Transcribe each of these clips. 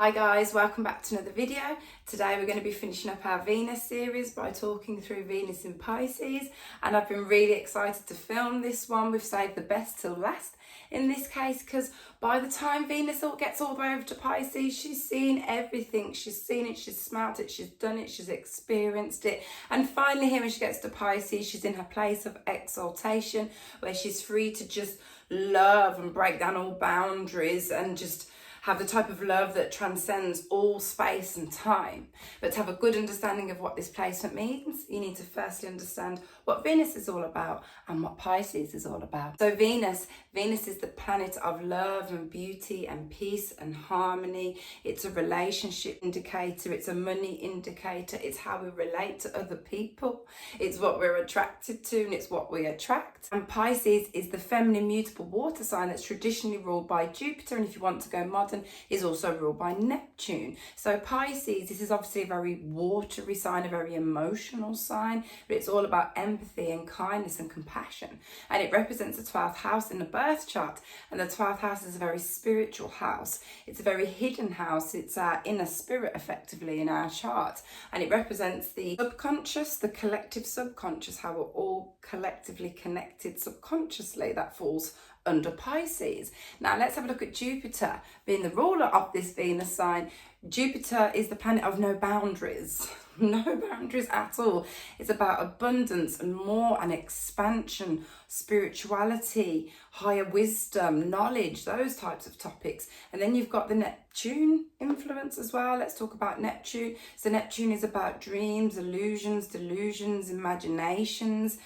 Hi guys, welcome back to another video. Today we're going to be finishing up our Venus series by talking through Venus in Pisces, and I've been really excited to film this one. We've saved the best till last in this case because by the time Venus gets all the way over to Pisces, she's seen everything. She's seen it, she's smelt it, she's done it, she's experienced it, and finally here when she gets to Pisces, she's in her place of exaltation where she's free to just love and break down all boundaries and just have the type of love that transcends all space and time. But to have a good understanding of what this placement means, you need to firstly understand what Venus is all about and what Pisces is all about. So Venus is the planet of love and beauty and peace and harmony. It's a relationship indicator, it's a money indicator, it's how we relate to other people, it's what we're attracted to, and it's what we attract. And Pisces is the feminine mutable water sign that's traditionally ruled by Jupiter, and if you want to go modern, is also ruled by Neptune. So Pisces, this is obviously a very watery sign, a very emotional sign, but it's all about empathy and kindness and compassion. And it represents the 12th house in the birth chart. And the 12th house is a very spiritual house. It's a very hidden house. It's our inner spirit, effectively, in our chart. And it represents the subconscious, the collective subconscious, how we're all collectively connected subconsciously. That falls under Pisces. Now let's have a look at Jupiter being the ruler of this Venus sign. Jupiter is the planet of no boundaries. No boundaries at all. It's about abundance and more and expansion, spirituality, higher wisdom, knowledge, those types of topics. And then you've got the Neptune influence as well. Let's talk about Neptune. So Neptune is about dreams, illusions, delusions, imaginations.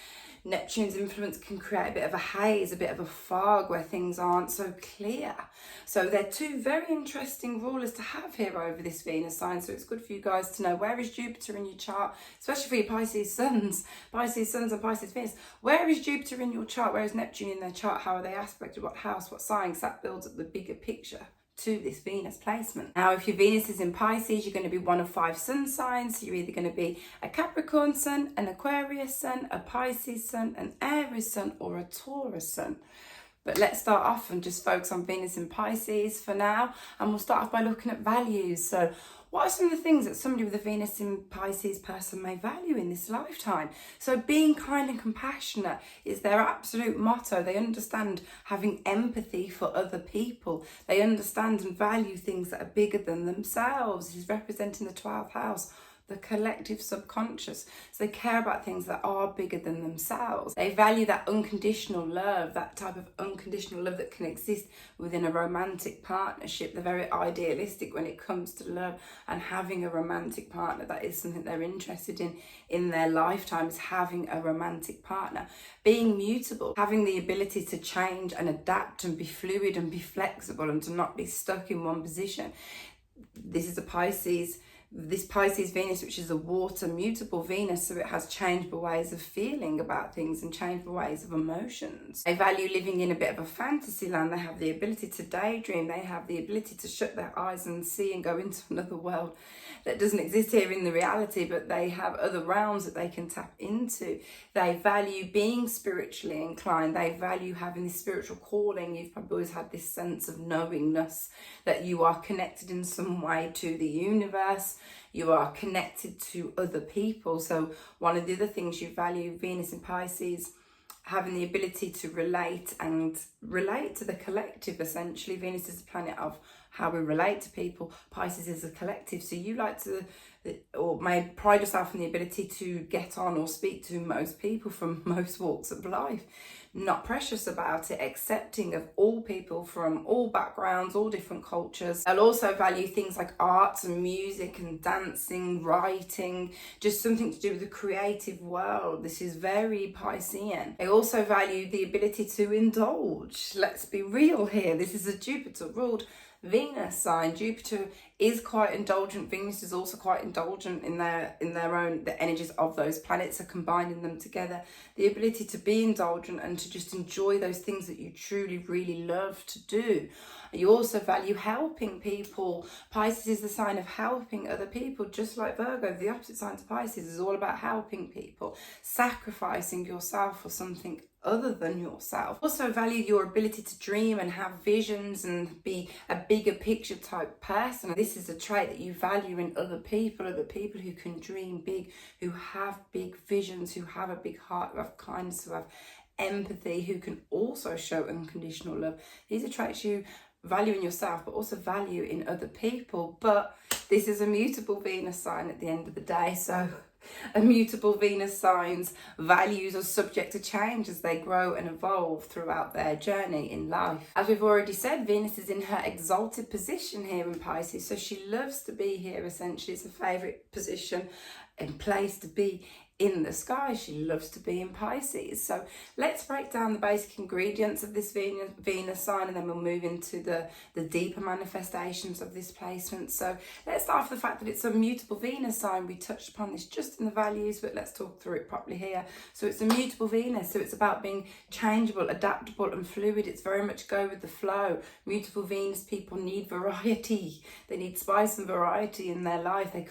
Neptune's influence can create a bit of a haze, a bit of a fog where things aren't so clear. So they're two very interesting rulers to have here over this Venus sign. So it's good for you guys to know, where is Jupiter in your chart, especially for your Pisces suns and Pisces Venus. Where is Jupiter in your chart? Where is Neptune in their chart? How are they aspected? What house, what signs? That builds up the bigger picture to this Venus placement. Now, if your Venus is in Pisces, you're going to be one of 5 sun signs. So you're either going to be a Capricorn sun, an Aquarius sun, a Pisces sun, an Aries sun, or a Taurus sun. But let's start off and just focus on Venus in Pisces for now. And we'll start off by looking at values. So what are some of the things that somebody with a Venus in Pisces person may value in this lifetime? So being kind and compassionate is their absolute motto. They understand having empathy for other people. They understand and value things that are bigger than themselves. This is representing the 12th house, the collective subconscious. So they care about things that are bigger than themselves. They value that unconditional love, that type of unconditional love that can exist within a romantic partnership. They're very idealistic when it comes to love and having a romantic partner. That is something they're interested in their lifetime, is having a romantic partner. Being mutable, having the ability to change and adapt and be fluid and be flexible and to not be stuck in one position. This is a Pisces. This Pisces Venus, which is a water mutable Venus, so it has changeable ways of feeling about things and changeable ways of emotions. They value living in a bit of a fantasy land. They have the ability to daydream. They have the ability to shut their eyes and see and go into another world that doesn't exist here in the reality, but they have other realms that they can tap into. They value being spiritually inclined. They value having this spiritual calling. You've probably always had this sense of knowingness, that you are connected in some way to the universe. You are connected to other people. So one of the other things you value, Venus in Pisces, having the ability to relate to the collective, essentially. Venus is the planet of how we relate to people. Pisces is a collective. So you like to, or may pride yourself in the ability to get on or speak to most people from most walks of life. Not precious about it, accepting of all people from all backgrounds, all different cultures. They'll also value things like arts and music and dancing, writing, just something to do with the creative world. This is very Piscean. They also value the ability to indulge. Let's be real here. This is a Jupiter ruled Venus sign. Jupiter is quite indulgent. Venus is also quite indulgent in their own, the energies of those planets are combining them together. The ability to be indulgent and to just enjoy those things that you truly, really love to do. You also value helping people. Pisces is the sign of helping other people, just like Virgo. The opposite sign to Pisces is all about helping people, sacrificing yourself for something other than yourself. Also value your ability to dream and have visions and be a bigger picture type person. This is a trait that you value in other people who can dream big, who have big visions, who have a big heart, who have kindness, who have empathy, who can also show unconditional love. These are traits you value in yourself, but also value in other people. But this is a mutable Venus sign at the end of the day, so immutable Venus signs' values are subject to change as they grow and evolve throughout their journey in life. As we've already said, Venus is in her exalted position here in Pisces, so she loves to be here. Essentially, it's a favourite position and place to be in the sky. She loves to be in Pisces. So let's break down the basic ingredients of this Venus sign, and then we'll move into the deeper manifestations of this placement. So let's start with the fact that it's a mutable Venus sign. We touched upon this just in the values, but let's talk through it properly here. So it's a mutable Venus, so it's about being changeable, adaptable and fluid. It's very much go with the flow. Mutable Venus people need variety. They need spice and variety in their life. They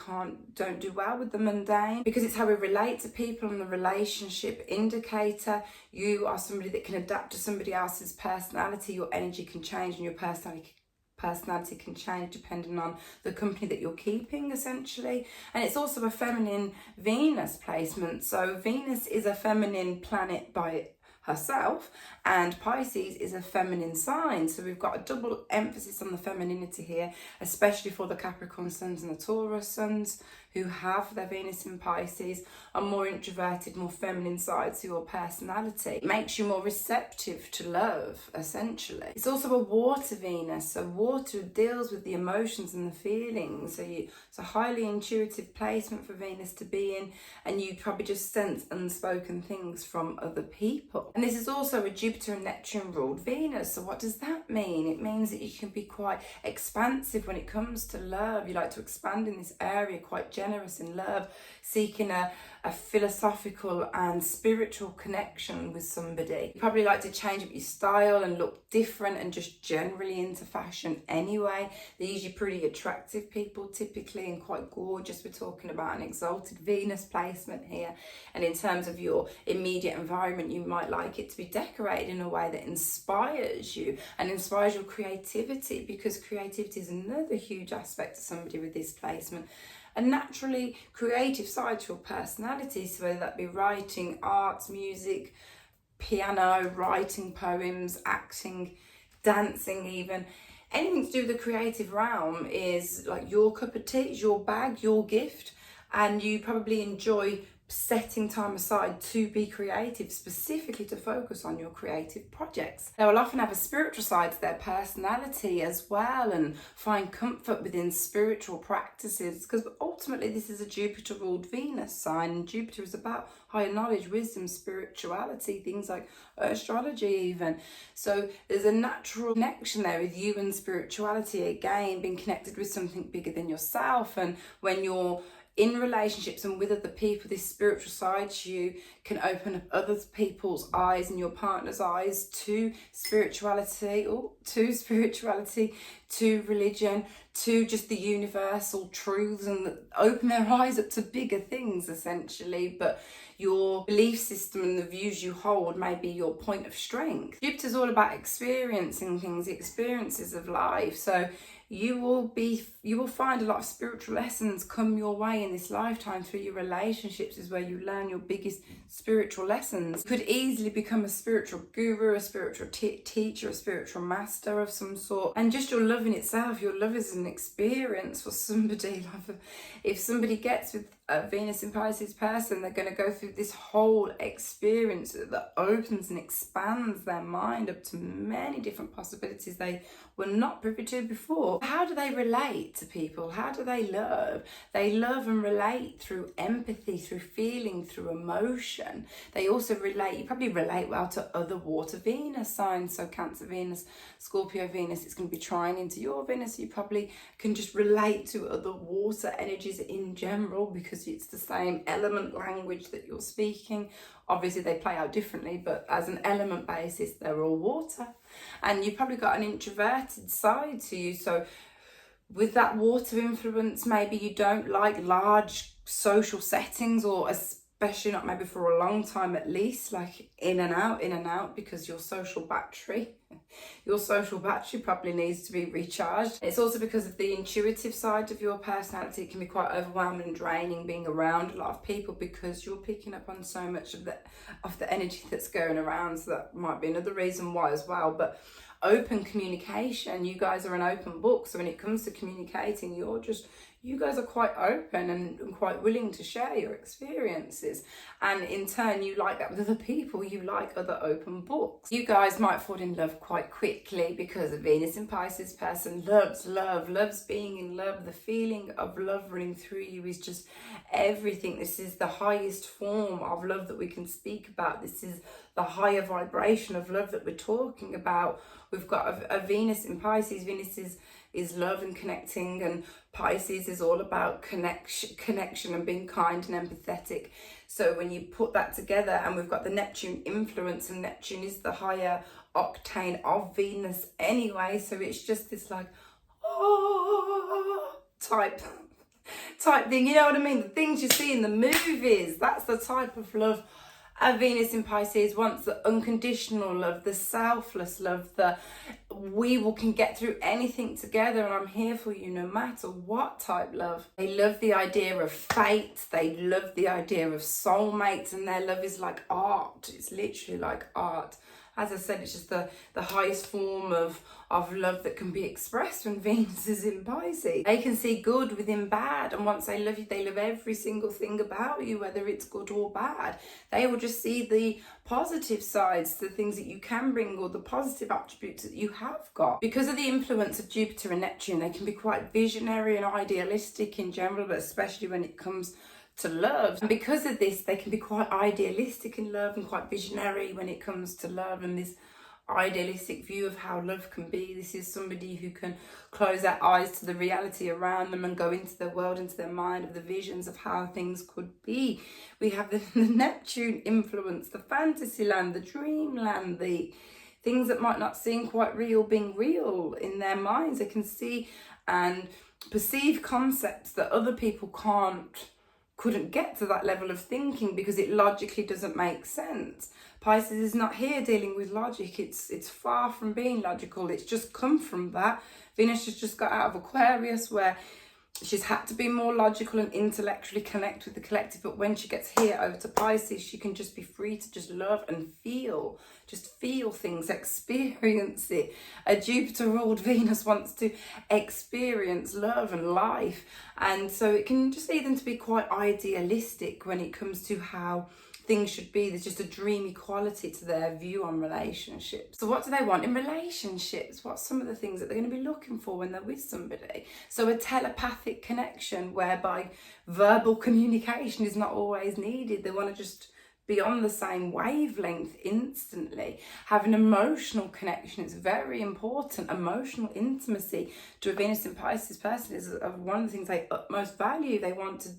don't do well with the mundane, because it's how we relate to people on the relationship indicator. You are somebody that can adapt to somebody else's personality. Your energy can change and your personality can change depending on the company that you're keeping, essentially. And it's also a feminine Venus placement. So Venus is a feminine planet by herself, and Pisces is a feminine sign, so we've got a double emphasis on the femininity here, especially for the Capricorn suns and the Taurus suns who have their Venus in Pisces, are more introverted, more feminine sides to your personality. It makes you more receptive to love, essentially. It's also a water Venus, so water deals with the emotions and the feelings, so it's a highly intuitive placement for Venus to be in, and you probably just sense unspoken things from other people. And this is also a Jupiter and Neptune ruled Venus, so what does that mean? It means that you can be quite expansive when it comes to love. You like to expand in this area, quite generous in love, seeking a philosophical and spiritual connection with somebody. You probably like to change up your style and look different, and just generally into fashion anyway. They're usually pretty attractive people typically, and quite gorgeous. We're talking about an exalted Venus placement here. And in terms of your immediate environment, you might like it to be decorated in a way that inspires you and inspires your creativity, because creativity is another huge aspect to somebody with this placement. A naturally creative side to your personality, so whether that be writing, arts, music, piano, writing poems, acting, dancing even. Anything to do with the creative realm is like your cup of tea, it's your bag, your gift, and you probably enjoy setting time aside to be creative, specifically to focus on your creative projects. They will often have a spiritual side to their personality as well, and find comfort within spiritual practices, because ultimately this is a Jupiter ruled Venus sign, and Jupiter is about higher knowledge, wisdom, spirituality, things like astrology even. So there's a natural connection there with you and spirituality, again being connected with something bigger than yourself. And when you're in relationships and with other people, this spiritual side to you can open up other people's eyes and your partner's eyes to spirituality, to religion, to just the universal truths, and open their eyes up to bigger things, essentially. But your belief system and the views you hold may be your point of strength. Jupiter's all about experiencing things, the experiences of life. So you will find a lot of spiritual lessons come your way in this lifetime. Through your relationships is where you learn your biggest spiritual lessons. You could easily become a spiritual guru, a spiritual teacher, a spiritual master of some sort. And just your love in itself, your love is an experience for somebody. If somebody gets with a Venus in Pisces person, they're going to go through this whole experience that opens and expands their mind up to many different possibilities they were not privy to before. How do they relate to people? How do they love? They love and relate through empathy, through feeling, through emotion. They also relate, you probably relate well to other water Venus signs, so Cancer Venus, Scorpio Venus, it's going to be trine into your Venus. You probably can just relate to other water energies in general, because it's the same element language that you're speaking. Obviously they play out differently, but as an element basis, they're all water. And you've probably got an introverted side to you. So with that water influence, maybe you don't like large social settings, or especially not maybe for a long time at least, like in and out, because your social battery probably needs to be recharged. It's also because of the intuitive side of your personality. It can be quite overwhelming and draining being around a lot of people because you're picking up on so much of the energy that's going around. So that might be another reason why as well. But open communication, you guys are an open book. So when it comes to communicating, you guys are quite open and quite willing to share your experiences. And in turn, you like that with other people. You like other open books. You guys might fall in love quite quickly because a Venus in Pisces person loves love, loves being in love. The feeling of love running through you is just everything. This is the highest form of love that we can speak about. This is the higher vibration of love that we're talking about. We've got a Venus in Pisces. Venus is love and connecting, and Pisces is all about connection and being kind and empathetic. So when you put that together, and we've got the Neptune influence, and Neptune is the higher octane of Venus anyway, so it's just this like type thing, you know what I mean? The things you see in the movies, that's the type of love a Venus in Pisces wants. The unconditional love, the selfless love, the we can get through anything together and I'm here for you no matter what type love. They love the idea of fate, they love the idea of soulmates, and their love is like art. It's literally like art. As I said, it's just the highest form of love that can be expressed when Venus is in Pisces. They can see good within bad, and once they love you, they love every single thing about you, whether it's good or bad. They will just see the positive sides, the things that you can bring, or the positive attributes that you have got. Because of the influence of Jupiter and Neptune, they can be quite visionary and idealistic in general, but especially when it comes to love. And because of this, they can be quite idealistic in love and quite visionary when it comes to love, and this idealistic view of how love can be. This is somebody who can close their eyes to the reality around them and go into their world, into their mind, of the visions of how things could be. We have the Neptune influence, the fantasy land, the dreamland, the things that might not seem quite real being real in their minds. They can see and perceive concepts that other people couldn't get to that level of thinking because it logically doesn't make sense. Pisces is not here dealing with logic. It's far from being logical. It's just come from that. Venus has just got out of Aquarius, where she's had to be more logical and intellectually connect with the collective. But when she gets here over to Pisces, she can just be free to just love and feel. Just feel things, experience it. A Jupiter-ruled Venus wants to experience love and life. And so it can just lead them to be quite idealistic when it comes to how things should be. There's just a dreamy quality to their view on relationships. So what do they want in relationships? What's some of the things that they're going to be looking for when they're with somebody? So a telepathic connection whereby verbal communication is not always needed. They want to just be on the same wavelength instantly. Have an emotional connection. It's very important. Emotional intimacy to a Venus in Pisces person is one of the things they utmost value. They want to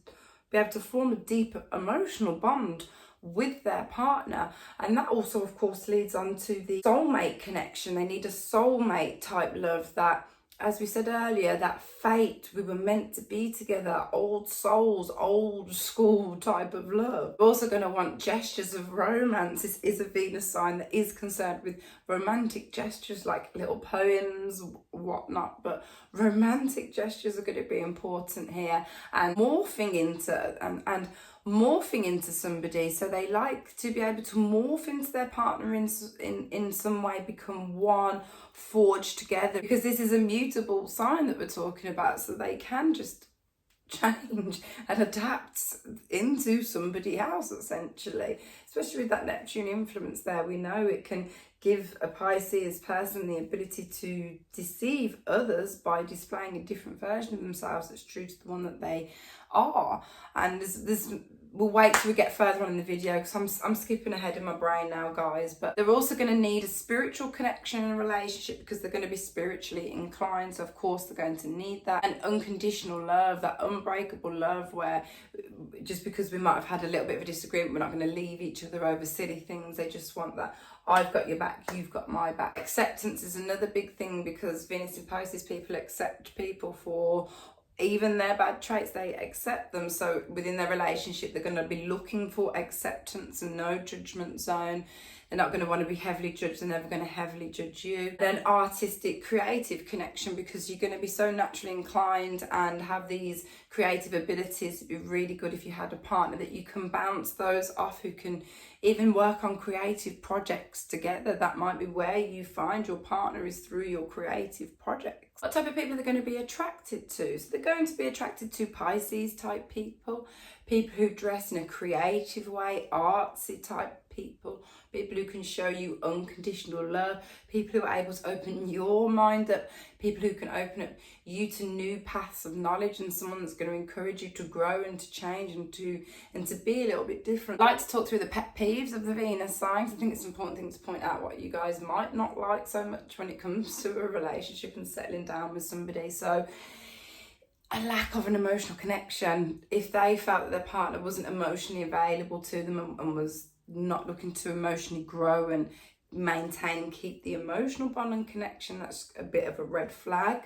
be able to form a deep emotional bond with their partner, and that also of course leads on to the soulmate connection. They need a soulmate type love, that, as we said earlier, that fate, we were meant to be together, old souls, old school type of love. We're also going to want gestures of romance. This is a Venus sign that is concerned with romantic gestures like little poems, whatnot, but romantic gestures are going to be important here, and morphing into somebody. So they like to be able to morph into their partner in some way, become one, forge together, because this is a mutable sign that we're talking about. So they can just change and adapt into somebody else, essentially, especially with that Neptune influence there. We know it can give a Pisces person the ability to deceive others by displaying a different version of themselves that's true to the one that they are. And we'll wait till we get further on in the video because I'm skipping ahead in my brain now, guys. But they're also going to need a spiritual connection in a relationship because they're going to be spiritually inclined. So of course they're going to need that. And unconditional love, that unbreakable love, where just because we might have had a little bit of a disagreement, we're not going to leave each other over silly things. They just want that I've got your back, you've got my back. Acceptance is another big thing because Venus in Pisces people accept people for even their bad traits, they accept them. So within their relationship, they're going to be looking for acceptance and no judgment zone. They're not going to want to be heavily judged. They're never going to heavily judge you. Then artistic, creative connection, because you're going to be so naturally inclined and have these creative abilities. It'd be really good if you had a partner that you can bounce those off, who can even work on creative projects together. That might be where you find your partner, is through your creative projects. What type of people are they going to be attracted to? So they're going to be attracted to Pisces type people, people who dress in a creative way, artsy type people, people who can show you unconditional love, people who are able to open your mind up, people who can open up you to new paths of knowledge, and someone that's going to encourage you to grow and to change and to be a little bit different. I like to talk through the pet peeves of the Venus signs. I think it's an important thing to point out what you guys might not like so much when it comes to a relationship and settling down with somebody. So a lack of an emotional connection. If they felt that their partner wasn't emotionally available to them and was not looking to emotionally grow and maintain and keep the emotional bond and connection, that's a bit of a red flag.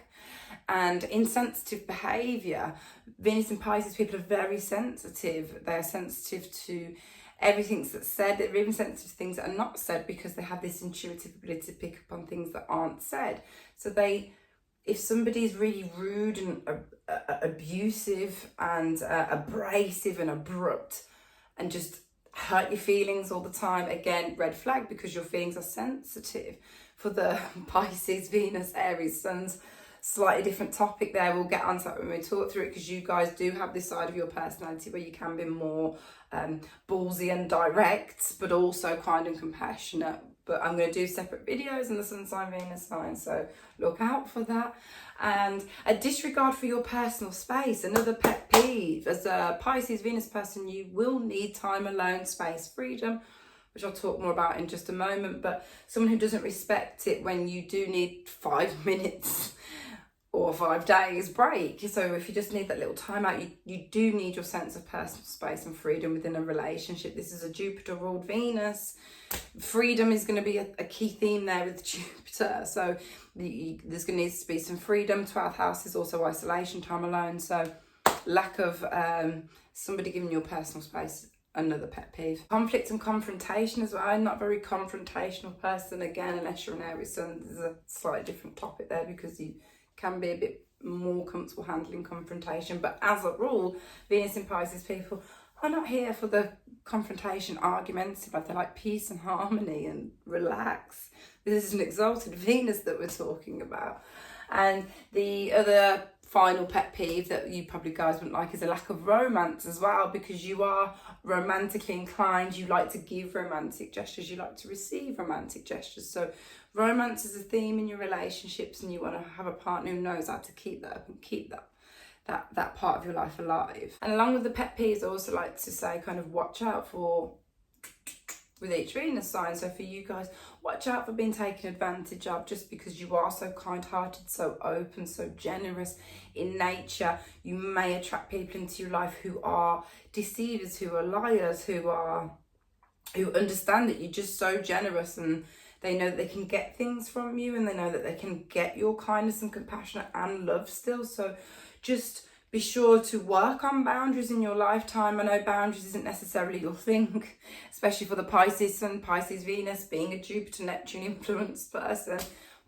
And insensitive behaviour. Venus and Pisces people are very sensitive. They are sensitive to everything that's said. They're even sensitive to things that are not said, because they have this intuitive ability to pick up on things that aren't said. So if somebody's really rude and abusive and abrasive and abrupt and just hurt your feelings all the time, again, red flag, because your feelings are sensitive. For the Pisces, Venus, Aries, Suns, slightly different topic there. We'll get onto that when we talk through it, because you guys do have this side of your personality where you can be more ballsy and direct, but also kind and compassionate. But I'm going to do separate videos on the Sun sign, Venus sign, so look out for that. And a disregard for your personal space, another pet peeve. As a Pisces Venus person, you will need time alone, space, freedom, which I'll talk more about in just a moment. But someone who doesn't respect it when you do need 5 minutes or 5 days break. So if you just need that little time out, you do need your sense of personal space and freedom within a relationship. This is a Jupiter ruled Venus. Freedom is going to be a key theme there with Jupiter. So there's going to need to be some freedom. 12th house is also isolation, time alone. So lack of somebody giving you personal space, another pet peeve. Conflict and confrontation as well. I'm not a very confrontational person, again, unless you're an Aries Sun. There's a slightly different topic there, because you can be a bit more comfortable handling confrontation. But as a rule, Venus and Pisces people are not here for the confrontation, arguments. But they like peace and harmony and relax. This is an exalted Venus that we're talking about. And the other final pet peeve that you probably guys wouldn't like is a lack of romance as well, because you are romantically inclined. You like to give romantic gestures, you like to receive romantic gestures. So romance is a theme in your relationships, and you want to have a partner who knows how to keep that up and keep that part of your life alive. And along with the pet peeves, I also like to say kind of watch out for with each Venus sign. So for you guys, watch out for being taken advantage of, just because you are so kind-hearted, so open, so generous in nature. You may attract people into your life who are deceivers, who are liars, who understand that you're just so generous, and they know that they can get things from you, and they know that they can get your kindness and compassion and love still. So just be sure to work on boundaries in your lifetime. I know boundaries isn't necessarily your thing, especially for the Pisces Sun, Pisces Venus, being a Jupiter Neptune influenced person.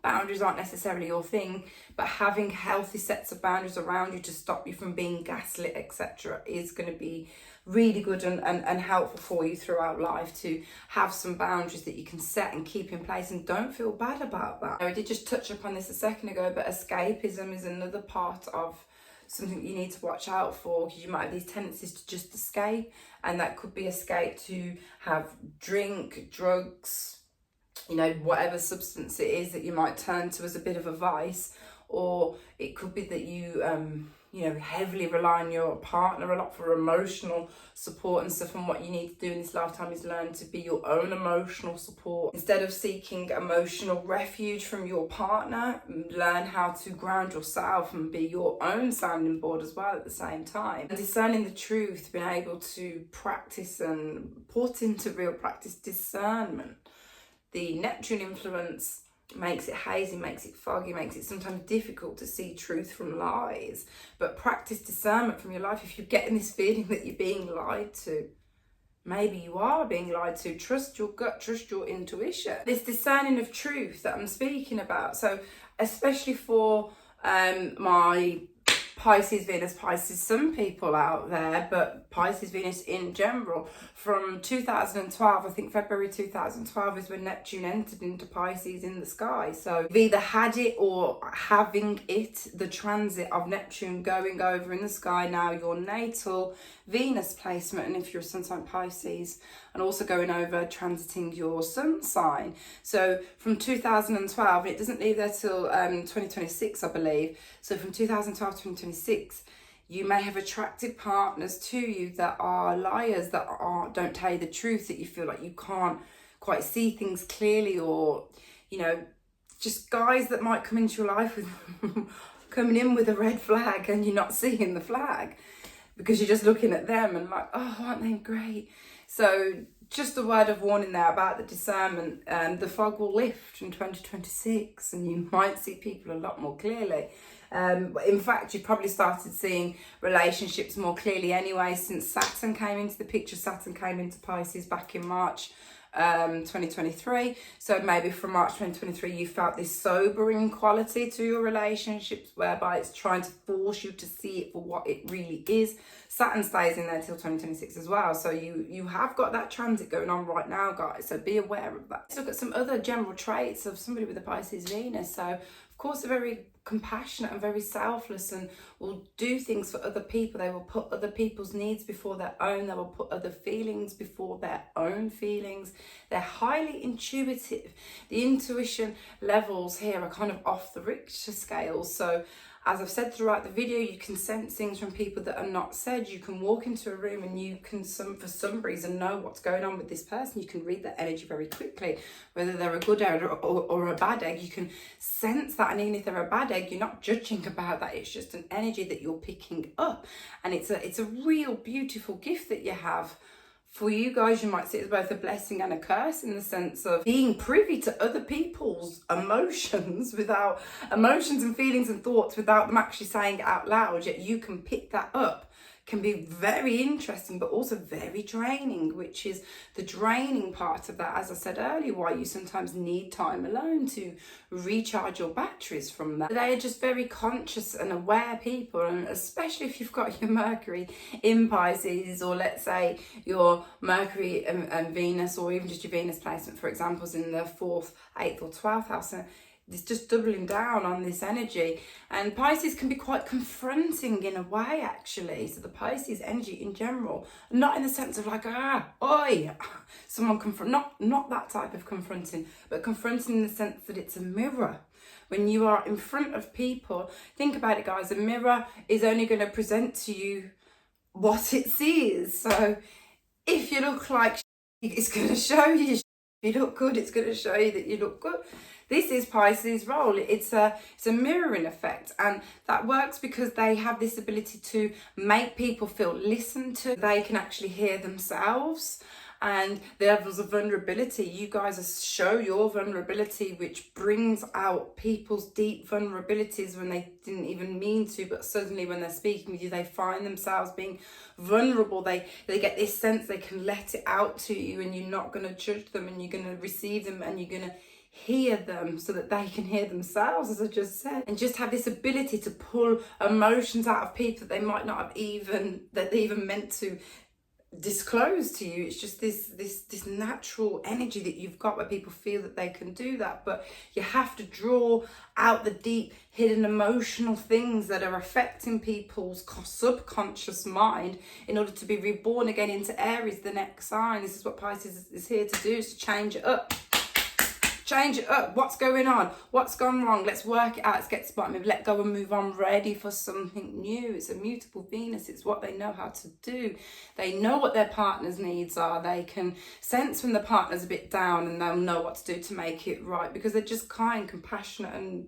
Boundaries aren't necessarily your thing, but having healthy sets of boundaries around you to stop you from being gaslit, etc., is going to be really good and helpful for you throughout life, to have some boundaries that you can set and keep in place, and don't feel bad about that. I did just touch upon this a second ago, but escapism is another part of something you need to watch out for, because you might have these tendencies to just escape, and that could be escape to have drink, drugs, whatever substance it is that you might turn to as a bit of a vice. Or it could be that you heavily rely on your partner a lot for emotional support and stuff, and what you need to do in this lifetime is learn to be your own emotional support. Instead of seeking emotional refuge from your partner, learn how to ground yourself and be your own sounding board as well at the same time. And discerning the truth, being able to practice and put into real practice discernment. The Neptune influence makes it hazy, makes it foggy, makes it sometimes difficult to see truth from lies. But practice discernment from your life. If you're getting this feeling that you're being lied to, maybe you are being lied to. Trust your gut, trust your intuition. This discerning of truth that I'm speaking about. So especially for my Pisces, Venus, Pisces, some people out there, but Pisces, Venus in general, from 2012, I think February 2012 is when Neptune entered into Pisces in the sky. So you've either had it or having it, the transit of Neptune going over in the sky now, your natal Venus placement, and if you're a sun sign Pisces, and also going over transiting your sun sign. So from 2012, it doesn't leave there till 2026, I believe. So from 2012 to 2026, you may have attracted partners to you that are liars, that don't tell you the truth, that you feel like you can't quite see things clearly, or, you know, just guys that might come into your life with coming in with a red flag and you're not seeing the flag because you're just looking at them and like, oh, aren't they great? So just a word of warning there about the discernment. The fog will lift in 2026 and you might see people a lot more clearly. In fact, you've probably started seeing relationships more clearly anyway since Saturn came into the picture. Saturn came into Pisces back in March 2023. So maybe from March 2023 you felt this sobering quality to your relationships, whereby it's trying to force you to see it for what it really is. Saturn stays in there till 2026 as well, so you have got that transit going on right now, guys, so be aware of that. Let's look at some other general traits of somebody with a Pisces Venus. So of course they're very compassionate and very selfless and will do things for other people. They will put other people's needs before their own. They will put other feelings before their own feelings. They're highly intuitive. The intuition levels here are kind of off the Richter scale. So as I've said throughout the video, you can sense things from people that are not said. You can walk into a room and you can, for some reason, know what's going on with this person. You can read their energy very quickly, whether they're a good egg or a bad egg. You can sense that, and even if they're a bad egg, you're not judging about that. It's just an energy that you're picking up, and it's a real beautiful gift that you have. For you guys, you might see it as both a blessing and a curse, in the sense of being privy to other people's emotions and feelings and thoughts without them actually saying it out loud, yet you can pick that up. Can be very interesting, but also very draining, which is the draining part of that, as I said earlier, why you sometimes need time alone to recharge your batteries from that. They are just very conscious and aware people, and especially if you've got your Mercury in Pisces, or let's say your Mercury and Venus, or even just your Venus placement, for example, is in the 4th, 8th or 12th house. It's just doubling down on this energy, and Pisces can be quite confronting in a way, actually. So the Pisces energy in general, not in the sense of like, oi, someone confront, not that type of confronting, but confronting in the sense that it's a mirror. When you are in front of people, think about it, guys, a mirror is only going to present to you what it sees. So if you look like it's going to show you. If you look good, it's going to show you that you look good. This is Pisces' role. It's a mirroring effect, and that works because they have this ability to make people feel listened to. They can actually hear themselves, and the levels of vulnerability. You guys show your vulnerability, which brings out people's deep vulnerabilities when they didn't even mean to, but suddenly when they're speaking with you, they find themselves being vulnerable. They get this sense they can let it out to you, and you're not going to judge them, and you're going to receive them, and you're going to hear them so that they can hear themselves, as I just said, and just have this ability to pull emotions out of people that they might not have even meant to disclose to you. It's just this natural energy that you've got where people feel that they can do that, but you have to draw out the deep hidden emotional things that are affecting people's subconscious mind in order to be reborn again into Aries, the next sign. This is what Pisces is here to do, is to change it up. Change it up. What's going on? What's gone wrong? Let's work it out. Let's get to the bottom of it. Let go and move on. Ready for something new. It's a mutable Venus. It's what they know how to do. They know what their partner's needs are. They can sense when the partner's a bit down, and they'll know what to do to make it right, because they're just kind, compassionate, and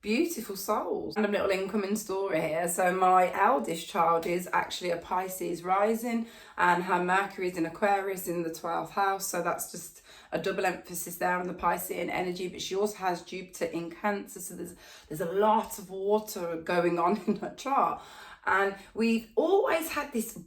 beautiful souls. And a little incoming story here. So my eldest child is actually a Pisces rising, and her Mercury is in Aquarius in the 12th house. So that's just a double emphasis there on the Piscean energy. But she also has Jupiter in Cancer. So there's a lot of water going on in her chart. And we've always had this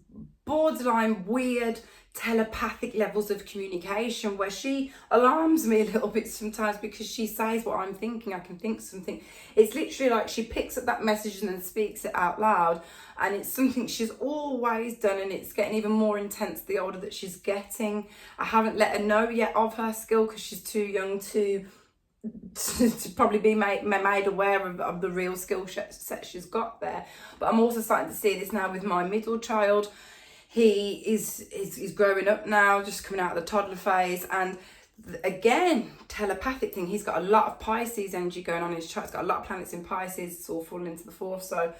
borderline weird telepathic levels of communication where she alarms me a little bit sometimes, because she says what I'm thinking. I can think something. It's literally like she picks up that message and then speaks it out loud, and it's something she's always done, and it's getting even more intense the older that she's getting. I haven't let her know yet of her skill because she's too young to probably be made aware of the real skill set she's got there. But I'm also starting to see this now with my middle child. He is growing up now, just coming out of the toddler phase, and again, telepathic thing. He's got a lot of Pisces energy going on in his chart. He's got a lot of planets in Pisces. It's all falling into the 4th. So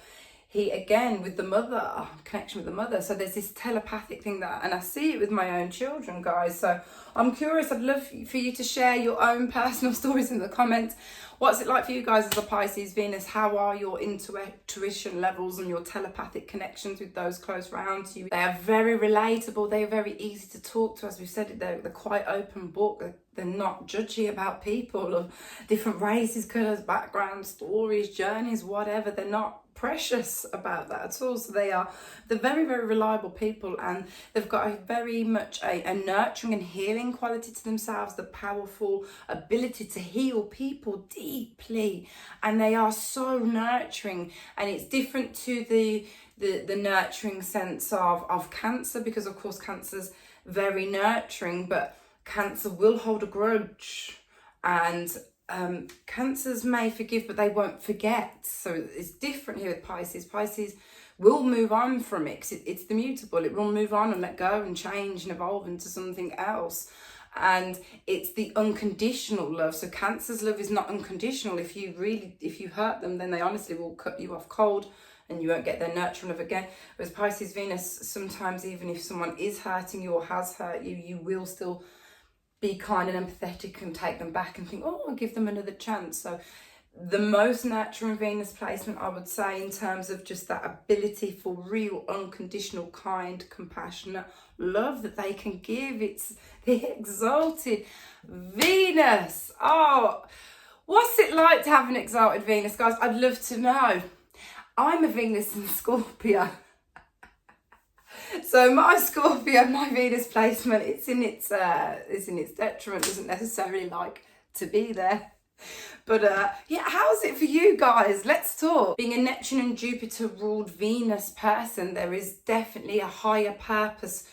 he, again, with the mother, connection with the mother. So there's this telepathic thing and I see it with my own children, guys. So I'm curious. I'd love for you to share your own personal stories in the comments. What's it like for you guys as a Pisces Venus? How are your intuition levels and your telepathic connections with those close around you? They are very relatable. They are very easy to talk to. As we've said, they're quite open book. They're not judgy about people of different races, colours, backgrounds, stories, journeys, whatever. They're not precious about that at all. So they're very, very reliable people, and they've got a very much a nurturing and healing quality to themselves, the powerful ability to heal people deeply, and they are so nurturing. And it's different to the nurturing sense of Cancer, because of course Cancer's very nurturing, but Cancer will hold a grudge, and Cancers may forgive but they won't forget. So it's different here with Pisces. Pisces will move on from it, 'cause it's the mutable. It will move on and let go and change and evolve into something else. And it's the unconditional love. So Cancer's love is not unconditional. If you hurt them, then they honestly will cut you off cold and you won't get their nurturing love again. Whereas Pisces Venus, sometimes even if someone is hurting you or has hurt you, you will still be kind and empathetic and take them back and think, oh, I'll give them another chance. So the most nurturing Venus placement, I would say, in terms of just that ability for real, unconditional, kind, compassionate love that they can give. It's the exalted Venus. Oh, what's it like to have an exalted Venus, guys? I'd love to know. I'm a Venus in Scorpio. So my Scorpio, my Venus placement, it's in its detriment. Doesn't necessarily like to be there. But yeah, how's it for you guys? Let's talk. Being a Neptune and Jupiter ruled Venus person, there is definitely a higher purpose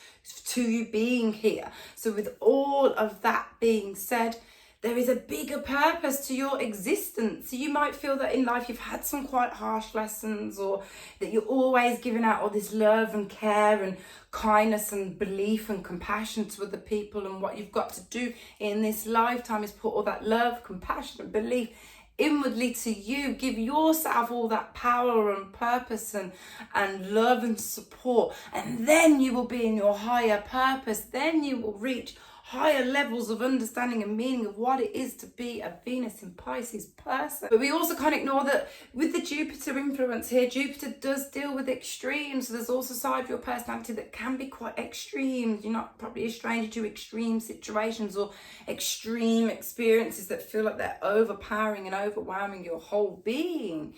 to you being here. So with all of that being said, there is a bigger purpose to your existence. So you might feel that in life you've had some quite harsh lessons, or that you're always giving out all this love and care and kindness and belief and compassion to other people. And what you've got to do in this lifetime is put all that love, compassion and belief inwardly to you. Give yourself all that power and purpose and love and support. And then you will be in your higher purpose. Then you will reach higher levels of understanding and meaning of what it is to be a Venus in Pisces person. But we also can't ignore that with the Jupiter influence here, Jupiter does deal with extremes. So there's also a side of your personality that can be quite extreme. You're not probably a stranger to extreme situations or extreme experiences that feel like they're overpowering and overwhelming your whole being.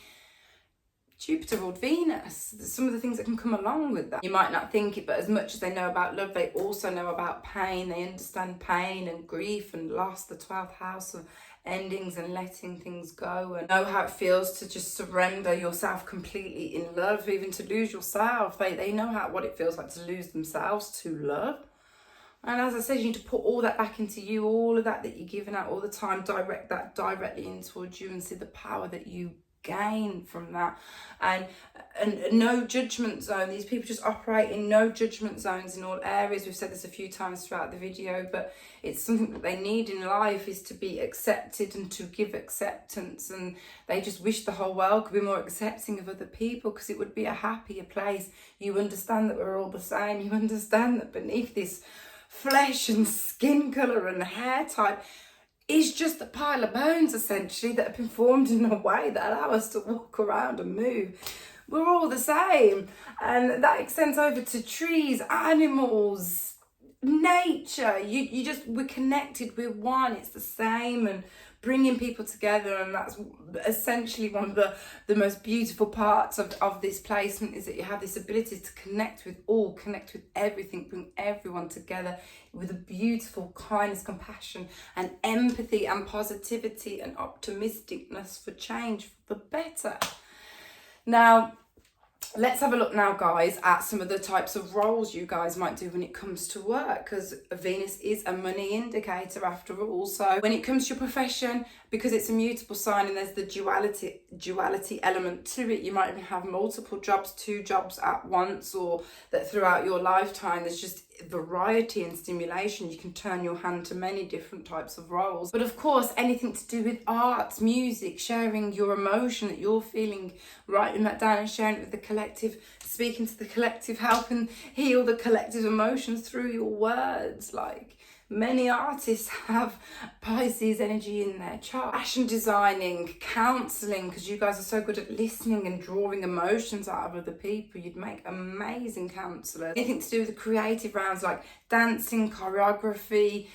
Jupiter ruled Venus. There's some of the things that can come along with that. You might not think it, but as much as they know about love, they also know about pain. They understand pain and grief and loss, the 12th house of endings and letting things go, and know how it feels to just surrender yourself completely in love, even to lose yourself. They know what it feels like to lose themselves to love. And as I said, you need to put all that back into you, all of that you're giving out all the time, direct that directly in towards you and see the power that you gain from that. And no judgment zone. These people just operate in no judgment zones in all areas. We've said this a few times throughout the video, but it's something that they need in life, is to be accepted and to give acceptance. And they just wish the whole world could be more accepting of other people, because it would be a happier place. You understand that we're all the same. You understand that beneath this flesh and skin colour and hair type, is just a pile of bones, essentially, that have been formed in a way that allow us to walk around and move. We're all the same. And that extends over to trees, animals, nature. We're connected, we're one, it's the same. And bringing people together, and that's essentially one of the most beautiful parts of this placement, is that you have this ability to connect with everything, bring everyone together with a beautiful kindness, compassion and empathy and positivity and optimisticness for change for the better. Now, let's have a look now, guys, at some of the types of roles you guys might do when it comes to work, because Venus is a money indicator after all. So when it comes to your profession, because it's a mutable sign and there's the duality element to it, you might even have multiple jobs, 2 jobs at once, or that throughout your lifetime there's just variety and stimulation. You can turn your hand to many different types of roles. But of course, anything to do with arts, music, sharing your emotion that you're feeling, writing that down and sharing it with the collective, speaking to the collective, helping heal the collective emotions through your words. Like, many artists have Pisces energy in their chart. Fashion designing, counselling, because you guys are so good at listening and drawing emotions out of other people. You'd make amazing counsellors. Anything to do with the creative rounds, like dancing, choreography,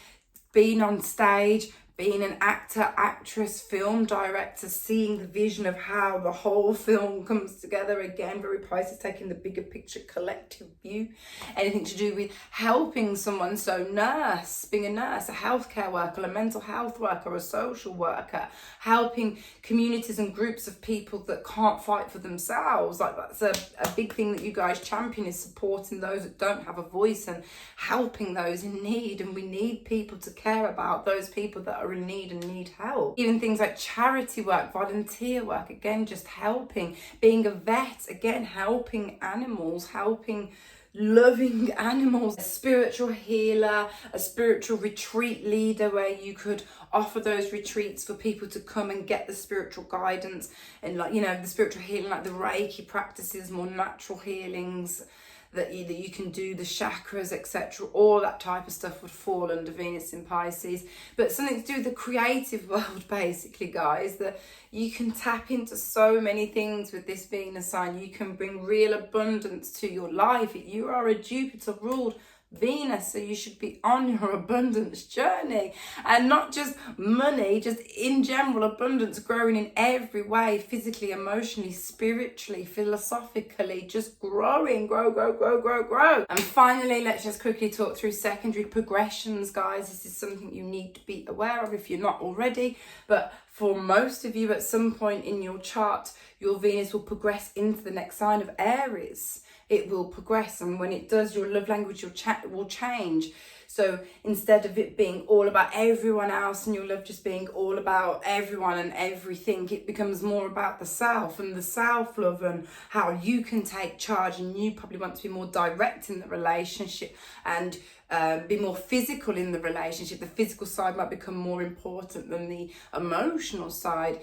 being on stage, being an actor, actress, film director, seeing the vision of how the whole film comes together. Again, very Pisces, taking the bigger picture, collective view. Anything to do with helping someone, so nurse, being a nurse, a healthcare worker, a mental health worker, a social worker, helping communities and groups of people that can't fight for themselves. Like, that's a big thing that you guys champion, is supporting those that don't have a voice and helping those in need. And we need people to care about those people that are in need and need help. Even things like charity work, volunteer work, again, just helping. Being a vet, again, helping animals, helping loving animals. A spiritual healer, a spiritual retreat leader, where you could offer those retreats for people to come and get the spiritual guidance and, like, you know, the spiritual healing, like the Reiki practices, more natural healings that you can do, the chakras, etc. All that type of stuff would fall under Venus in Pisces. But something to do with the creative world, basically, guys, that you can tap into so many things with this Venus sign. You can bring real abundance to your life. You are a Jupiter ruled Venus, so you should be on your abundance journey, and not just money, just in general abundance, growing in every way, physically, emotionally, spiritually, philosophically, just growing, grow. And finally, let's just quickly talk through secondary progressions, guys. This is something you need to be aware of if you're not already, but for most of you, at some point in your chart, your Venus will progress into the next sign of Aries. It will progress, and when it does, your love language will change. So instead of it being all about everyone else and your love just being all about everyone and everything, it becomes more about the self and the self-love and how you can take charge. And you probably want to be more direct in the relationship and be more physical in the relationship. The physical side might become more important than the emotional side.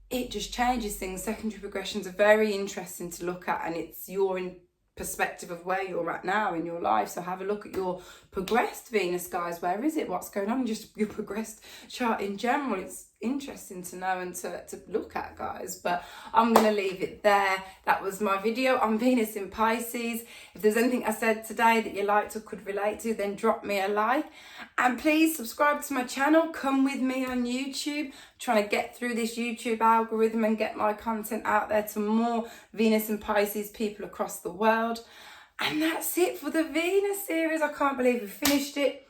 It just changes things. Secondary progressions are very interesting to look at, and it's your perspective of where you're at now in your life. So have a look at your progressed Venus, guys. Where is it? What's going on? Just your progressed chart in general. It's interesting to know and to look at, guys. But I'm going to leave it there. That was my video on Venus in Pisces. If there's anything I said today that you liked or could relate to, then drop me a like. And please subscribe to my channel. Come with me on YouTube. I'm trying to get through this YouTube algorithm and get my content out there to more Venus and Pisces people across the world. And that's it for the Venus series. I can't believe we finished it.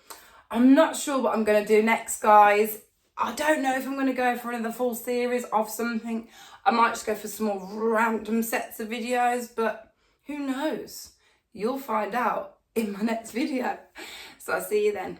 I'm not sure what I'm going to do next, guys. I don't know if I'm going to go for another full series of something. I might just go for some more random sets of videos, but who knows? You'll find out in my next video. So I'll see you then.